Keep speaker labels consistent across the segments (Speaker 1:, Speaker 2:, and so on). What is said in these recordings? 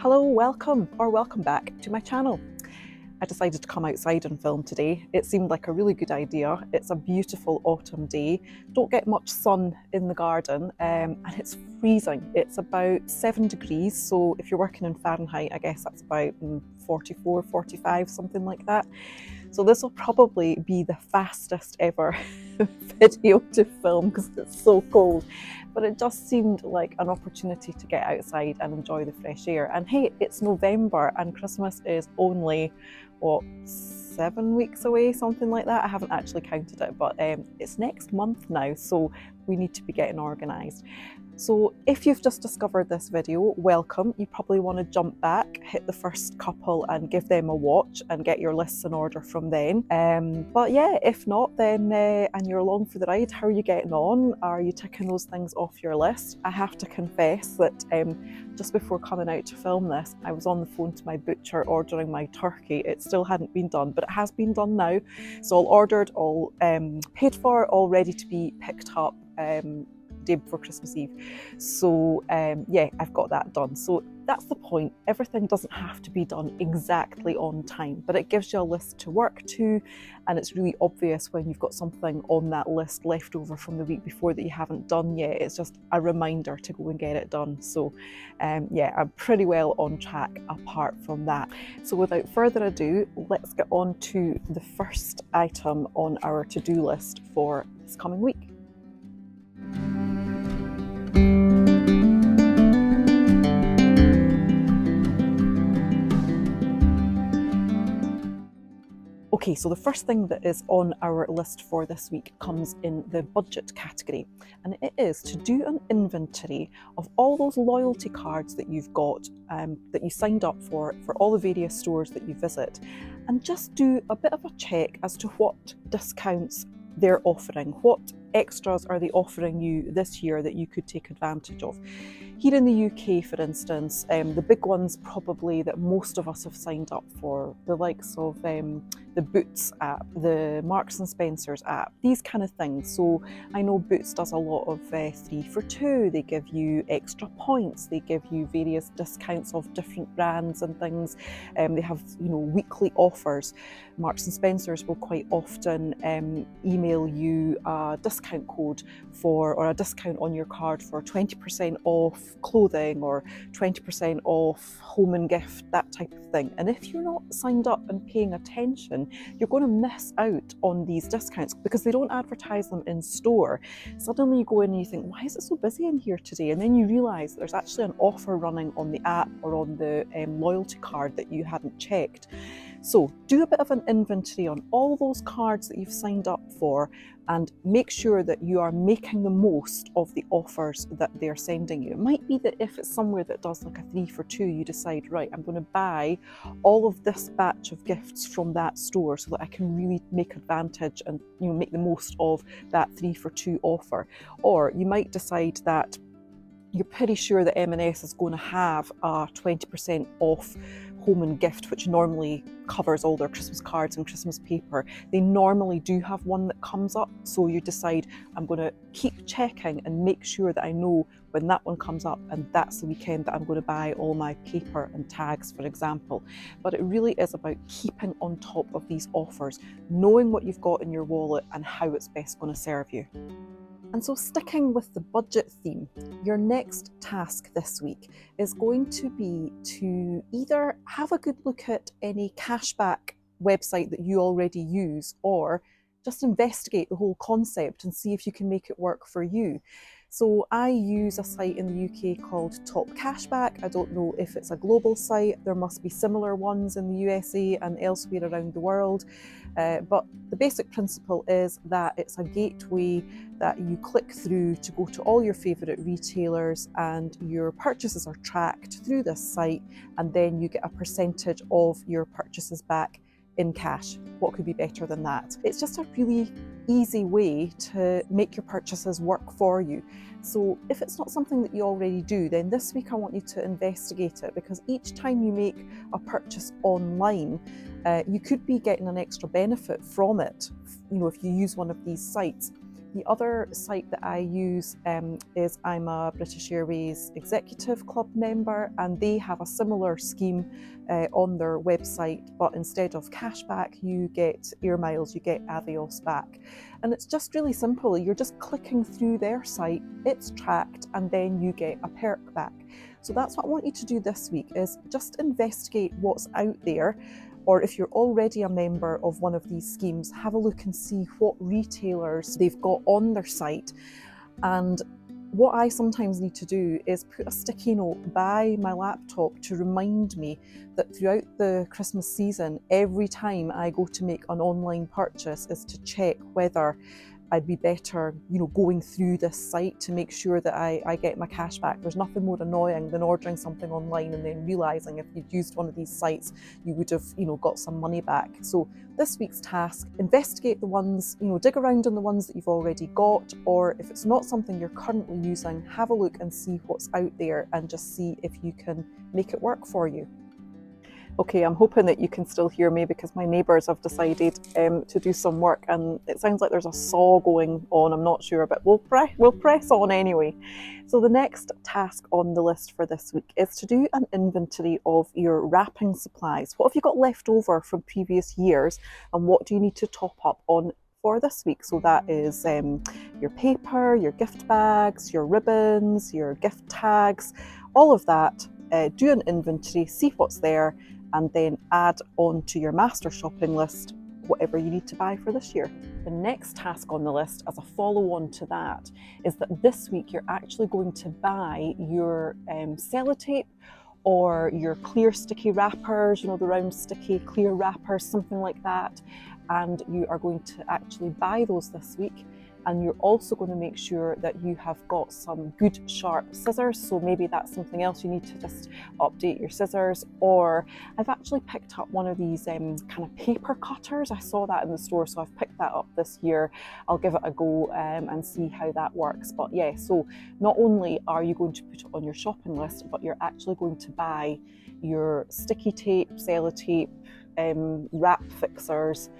Speaker 1: Hello, welcome or welcome back to my channel. I decided to come outside and film today. It seemed like a really good idea. It's a beautiful autumn day. Don't get much sun in the garden and it's freezing. It's about 7 degrees, so if you're working in Fahrenheit, I guess that's about 44, 45, something like that. So this will probably be the fastest ever video to film because it's so cold. But it just seemed like an opportunity to get outside and enjoy the fresh air. And hey, it's November and Christmas is only, what, 7 weeks away, something like that. I haven't actually counted it, but it's next month now, so we need to be getting organised. So if you've just discovered this video, welcome. You probably want to jump back, hit the first couple and give them a watch and get your lists in order from then. But yeah, if not, then and you're along for the ride, how are you getting on? Are you ticking those things off your list? I have to confess that just before coming out to film this, I was on the phone to my butcher ordering my turkey. It still hadn't been done, but it has been done now. So all ordered, all paid for, all ready to be picked up day before Christmas Eve. So yeah, I've got that done. So that's the point. Everything doesn't have to be done exactly on time, but it gives you a list to work to, and it's really obvious when you've got something on that list left over from the week before that you haven't done yet. It's just a reminder to go and get it done. So yeah, I'm pretty well on track apart from that. So without further ado, let's get on to the first item on our to-do list for this coming week. Okay, so the first thing that is on our list for this week comes in the budget category, and it is to do an inventory of all those loyalty cards that you've got, that you signed up for all the various stores that you visit, and just do a bit of a check as to what discounts they're offering. What extras are they offering you this year that you could take advantage of? Here in the UK, for instance, the big ones probably that most of us have signed up for, the likes of the Boots app, the Marks and Spencer's app, these kind of things. So I know Boots does a lot of 3 for 2, they give you extra points, they give you various discounts of different brands and things. They have, you know, weekly offers. Marks and Spencer's will quite often email you a discount code for, or a discount on your card for 20% off clothing or 20% off home and gift, that type of thing. And if you're not signed up and paying attention, you're going to miss out on these discounts because they don't advertise them in store. Suddenly you go in and you think, why is it so busy in here today? And then you realise there's actually an offer running on the app or on the loyalty card that you hadn't checked. So do a bit of an inventory on all those cards that you've signed up for and make sure that you are making the most of the offers that they're sending you. It might be that if it's somewhere that does like a 3 for 2, you decide, right, I'm going to buy all of this batch of gifts from that store so that I can really make advantage and, you know, make the most of that 3 for 2 offer. Or you might decide that you're pretty sure that M&S is going to have a 20% off home and gift, which normally covers all their Christmas cards and Christmas paper. They normally do have one that comes up, so you decide, I'm going to keep checking and make sure that I know when that one comes up, and that's the weekend that I'm going to buy all my paper and tags, for example. But it really is about keeping on top of these offers, knowing what you've got in your wallet and how it's best going to serve you. And so, sticking with the budget theme, your next task this week is going to be to either have a good look at any cashback website that you already use, or just investigate the whole concept and see if you can make it work for you. So I use a site in the UK called Top Cashback. I don't know if it's a global site. There must be similar ones in the USA and elsewhere around the world. But the basic principle is that it's a gateway that you click through to go to all your favourite retailers, and your purchases are tracked through this site, and then you get a percentage of your purchases back in cash. What could be better than that? It's just a really easy way to make your purchases work for you. So if it's not something that you already do, then this week I want you to investigate it, because each time you make a purchase online, you could be getting an extra benefit from it. You know, if you use one of these sites, The other site that I use is I'm a British Airways Executive Club member, and they have a similar scheme on their website, but instead of cashback, you get air miles, you get Avios back. And it's just really simple. You're just clicking through their site, it's tracked, and then you get a perk back. So that's what I want you to do this week, is just investigate what's out there. Or if you're already a member of one of these schemes, have a look and see what retailers they've got on their site. And what I sometimes need to do is put a sticky note by my laptop to remind me that throughout the Christmas season, every time I go to make an online purchase, is to check whether I'd be better, going through this site to make sure that I get my cash back. There's nothing more annoying than ordering something online and then realising if you'd used one of these sites, you would have, got some money back. So this week's task, investigate the ones, dig around on the ones that you've already got, or if it's not something you're currently using, have a look and see what's out there and just see if you can make it work for you. Okay, I'm hoping that you can still hear me because my neighbours have decided to do some work, and it sounds like there's a saw going on. I'm not sure, but we'll press on anyway. So the next task on the list for this week is to do an inventory of your wrapping supplies. What have you got left over from previous years, and what do you need to top up on for this week? So that is your paper, your gift bags, your ribbons, your gift tags, all of that. Do an inventory, see what's there, and then add on to your master shopping list whatever you need to buy for this year. The next task on the list, as a follow-on to that, is that this week you're actually going to buy your sellotape or your clear sticky wrappers, the round sticky clear wrappers, something like that, and you are going to actually buy those this week. And you're also going to make sure that you have got some good sharp scissors. So maybe that's something else, you need to just update your scissors. Or I've actually picked up one of these kind of paper cutters. I saw that in the store, so I've picked that up this year. I'll give it a go and see how that works. But yeah, so not only are you going to put it on your shopping list, but you're actually going to buy your sticky tape, sellotape, wrap fixers.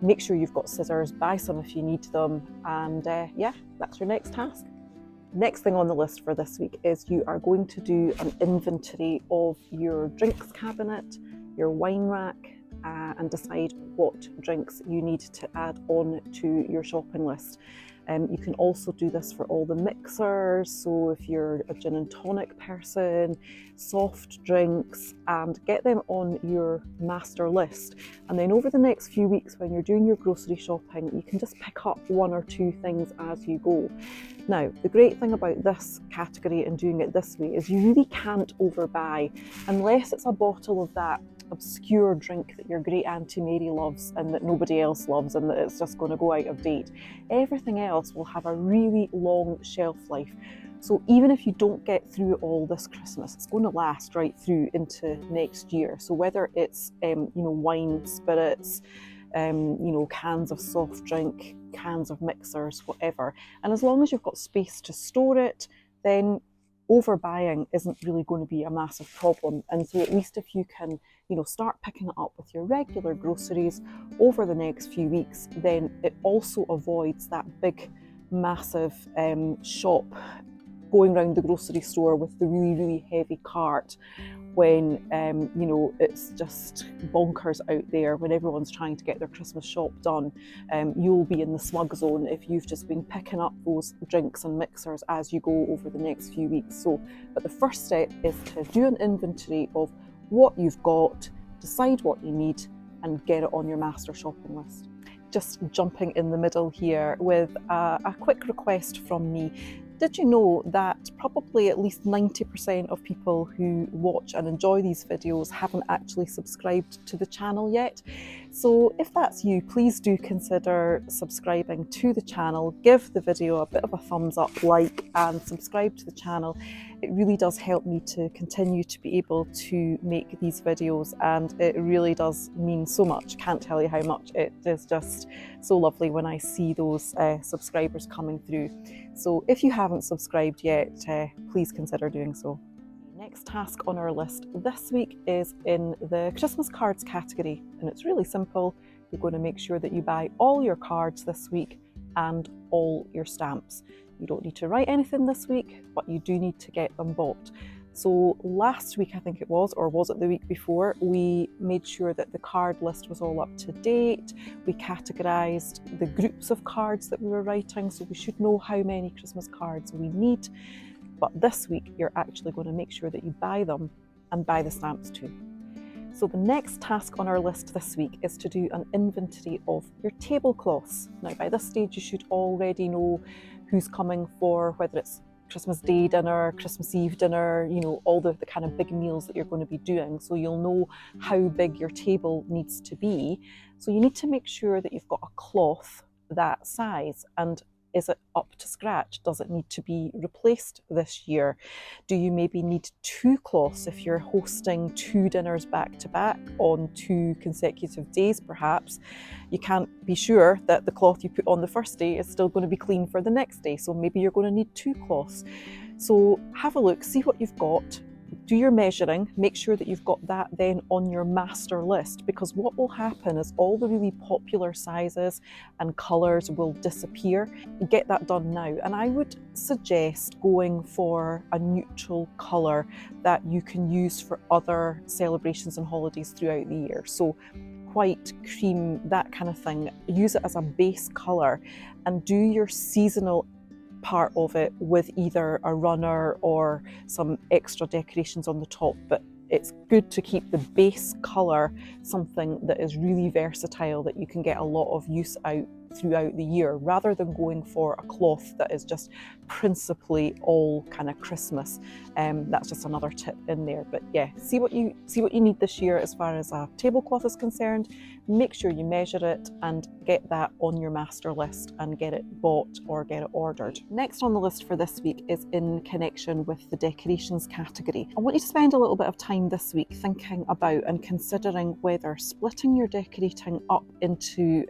Speaker 1: Make sure you've got scissors, buy some if you need them, and yeah, that's your next task. Next thing on the list for this week is you are going to do an inventory of your drinks cabinet, your wine rack, and decide what drinks you need to add on to your shopping list. You can also do this for all the mixers, so if you're a gin and tonic person, soft drinks, and get them on your master list. And then over the next few weeks when you're doing your grocery shopping, you can just pick up one or two things as you go. Now, the great thing about this category and doing it this way is you really can't overbuy, unless it's a bottle of that obscure drink that your great Auntie Mary loves and that nobody else loves and that it's just going to go out of date. Everything else will have a really long shelf life. So even if you don't get through it all this Christmas, it's going to last right through into next year. So whether it's wine, spirits, cans of soft drink, cans of mixers, whatever. And as long as you've got space to store it, then overbuying isn't really going to be a massive problem. And so at least if you can, start picking it up with your regular groceries over the next few weeks, then it also avoids that big, massive shop going around the grocery store with the really, really heavy cart when, it's just bonkers out there when everyone's trying to get their Christmas shop done. You'll be in the smug zone if you've just been picking up those drinks and mixers as you go over the next few weeks. But the first step is to do an inventory of what you've got, decide what you need, and get it on your master shopping list. Just jumping in the middle here with a quick request from me. Did you know that probably at least 90% of people who watch and enjoy these videos haven't actually subscribed to the channel yet? So if that's you, please do consider subscribing to the channel. Give the video a bit of a thumbs up, like, and subscribe to the channel. It really does help me to continue to be able to make these videos, and it really does mean so much. Can't tell you how much. It is just so lovely when I see those subscribers coming through. So if you haven't subscribed yet, please consider doing so. Next task on our list this week is in the Christmas cards category, and it's really simple. You're going to make sure that you buy all your cards this week and all your stamps. You don't need to write anything this week, but you do need to get them bought. So last week, I think it was, or was it the week before, we made sure that the card list was all up to date. We categorised the groups of cards that we were writing, so we should know how many Christmas cards we need. But this week, you're actually going to make sure that you buy them and buy the stamps too. So the next task on our list this week is to do an inventory of your tablecloths. Now, by this stage, you should already know who's coming for, whether it's Christmas Day dinner, Christmas Eve dinner, all the kind of big meals that you're going to be doing. So you'll know how big your table needs to be. So you need to make sure that you've got a cloth that size. And is it up to scratch? Does it need to be replaced this year? Do you maybe need 2 cloths if you're hosting 2 dinners back to back on 2 consecutive days perhaps? You can't be sure that the cloth you put on the first day is still going to be clean for the next day, so maybe you're going to need 2 cloths. So have a look, see what you've got, do your measuring, make sure that you've got that then on your master list, because what will happen is all the really popular sizes and colours will disappear. Get that done now, and I would suggest going for a neutral colour that you can use for other celebrations and holidays throughout the year. So white, cream, that kind of thing. Use it as a base colour and do your seasonal part of it with either a runner or some extra decorations on the top, but it's good to keep the base colour something that is really versatile, that you can get a lot of use out throughout the year, rather than going for a cloth that is just principally all kind of Christmas. That's just another tip in there. But yeah, see what you need this year as far as a tablecloth is concerned. Make sure you measure it and get that on your master list and get it bought or get it ordered. Next on the list for this week is in connection with the decorations category. I want you to spend a little bit of time this week thinking about and considering whether splitting your decorating up into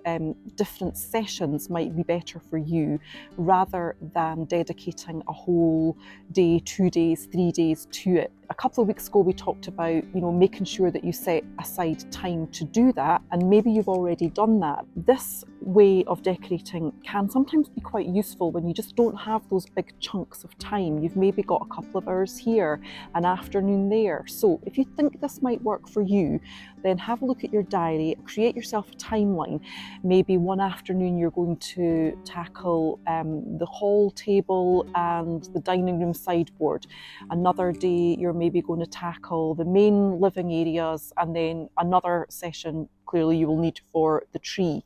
Speaker 1: different sessions might be better for you, rather than dedicating a whole day, 2 days, 3 days to it. A couple of weeks ago we talked about making sure that you set aside time to do that, and maybe you've already done that. This way of decorating can sometimes be quite useful when you just don't have those big chunks of time. You've maybe got a couple of hours here, an afternoon there. So if you think this might work for you, then have a look at your diary, create yourself a timeline. Maybe one afternoon you're going to tackle the hall table and the dining room sideboard. Another day you're maybe going to tackle the main living areas, and then another session clearly you will need for the tree.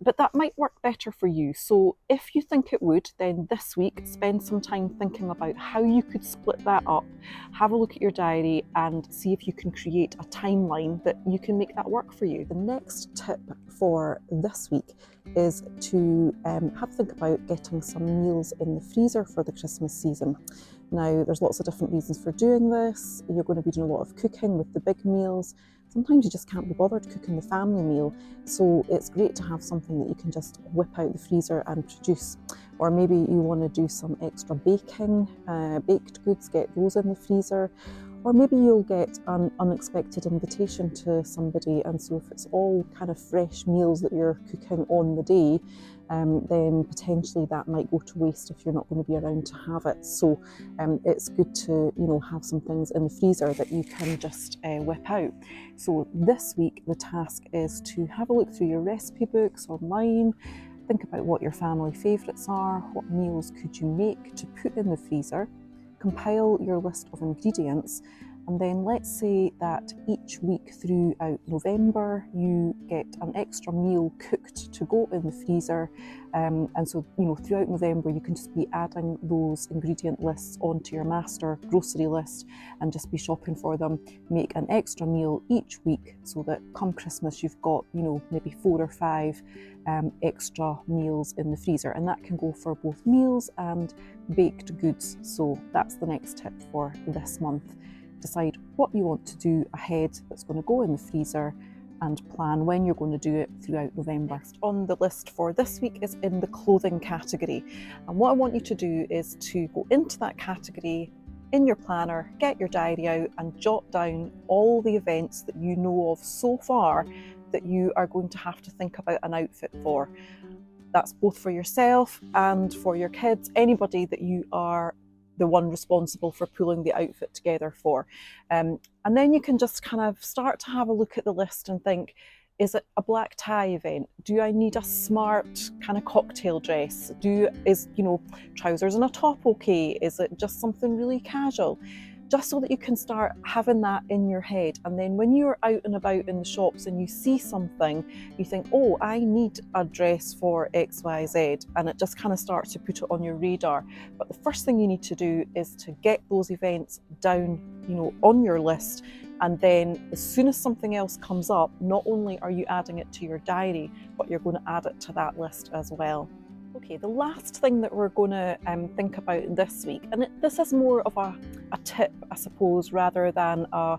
Speaker 1: But that might work better for you. So if you think it would, then this week spend some time thinking about how you could split that up. Have a look at your diary and see if you can create a timeline that you can make that work for you. The next tip for this week is to have a think about getting some meals in the freezer for the Christmas season. Now, there's lots of different reasons for doing this. You're going to be doing a lot of cooking with the big meals. Sometimes you just can't be bothered cooking the family meal, so it's great to have something that you can just whip out the freezer and produce. Or maybe you want to do some extra baking, baked goods, get those in the freezer. Or maybe you'll get an unexpected invitation to somebody, and so if it's all kind of fresh meals that you're cooking on the day, then potentially that might go to waste if you're not going to be around to have it. So it's good to have some things in the freezer that you can just whip out. So this week the task is to have a look through your recipe books online, think about what your family favourites are, what meals could you make to put in the freezer, compile your list of ingredients, and then let's say that each week throughout November you get an extra meal cooked to go in the freezer, and so throughout November you can just be adding those ingredient lists onto your master grocery list and just be shopping for them. Make an extra meal each week so that come Christmas you've got maybe 4 or 5 extra meals in the freezer, and that can go for both meals and baked goods. So that's the next tip for this month. Decide what you want to do ahead that's going to go in the freezer and plan when you're going to do it throughout November. Next on the list for this week is in the clothing category, and what I want you to do is to go into that category in your planner, get your diary out and jot down all the events that you know of so far that you are going to have to think about an outfit for. That's both for yourself and for your kids, anybody that you are the one responsible for pulling the outfit together for. And then you can just kind of start to have a look at the list and think, is it a black tie event? Do I need a smart kind of cocktail dress? Is trousers and a top okay? Is it just something really casual? Just so that you can start having that in your head. And then when you're out and about in the shops and you see something, you think, oh, I need a dress for XYZ, and it just kind of starts to put it on your radar. But the first thing you need to do is to get those events down, on your list. And then as soon as something else comes up, not only are you adding it to your diary, but you're going to add it to that list as well. Okay, the last thing that we're going to think about this week, and this is more of a tip, I suppose, rather than a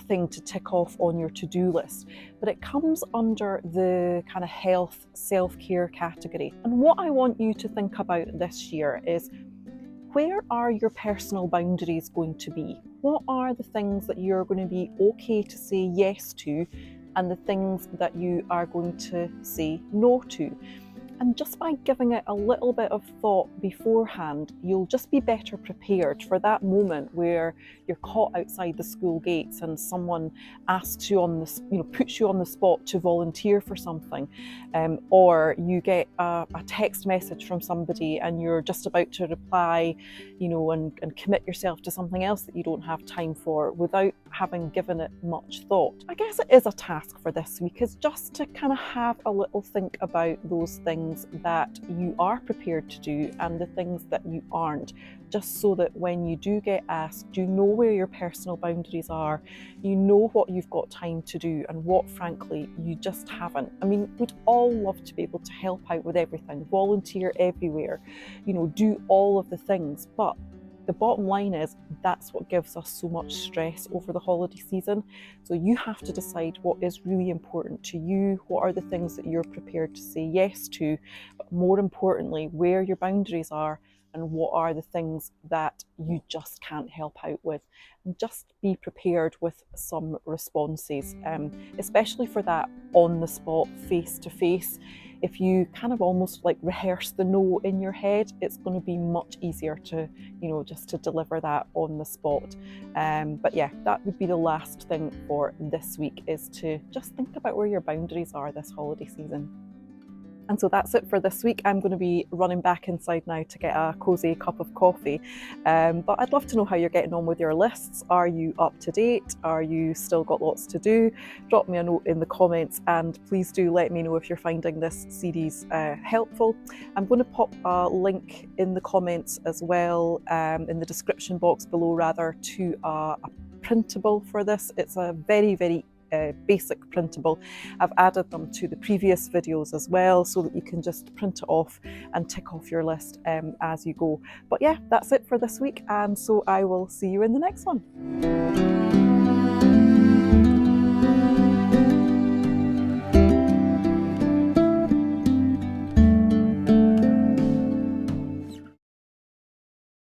Speaker 1: thing to tick off on your to-do list, but it comes under the kind of health, self-care category. And what I want you to think about this year is, where are your personal boundaries going to be? What are the things that you're going to be okay to say yes to, and the things that you are going to say no to? And just by giving it a little bit of thought beforehand, you'll just be better prepared for that moment where you're caught outside the school gates and someone asks you puts you on the spot to volunteer for something, or you get a text message from somebody and you're just about to reply, and commit yourself to something else that you don't have time for without having given it much thought. I guess it is a task for this week, is just to kind of have a little think about those things that you are prepared to do and the things that you aren't, just so that when you do get asked, you know where your personal boundaries are, you know what you've got time to do and what, frankly, you just haven't. I mean, we'd all love to be able to help out with everything, volunteer everywhere, do all of the things, but the bottom line is that's what gives us so much stress over the holiday season. So you have to decide what is really important to you, what are the things that you're prepared to say yes to, but more importantly, where your boundaries are and what are the things that you just can't help out with. And just be prepared with some responses, especially for that on the spot, face to face. If you kind of almost like rehearse the no in your head, it's going to be much easier to, just to deliver that on the spot. But yeah, that would be the last thing for this week, is to just think about where your boundaries are this holiday season. And so that's it for this week. I'm going to be running back inside now to get a cosy cup of coffee. But I'd love to know how you're getting on with your lists. Are you up to date? Are you still got lots to do? Drop me a note in the comments, and please do let me know if you're finding this series helpful. I'm going to pop a link in the comments as well, in the description box below rather, to a printable for this. It's a very, very basic printable. I've added them to the previous videos as well, so that you can just print it off and tick off your list as you go. But yeah, that's it for this week, and so I will see you in the next one.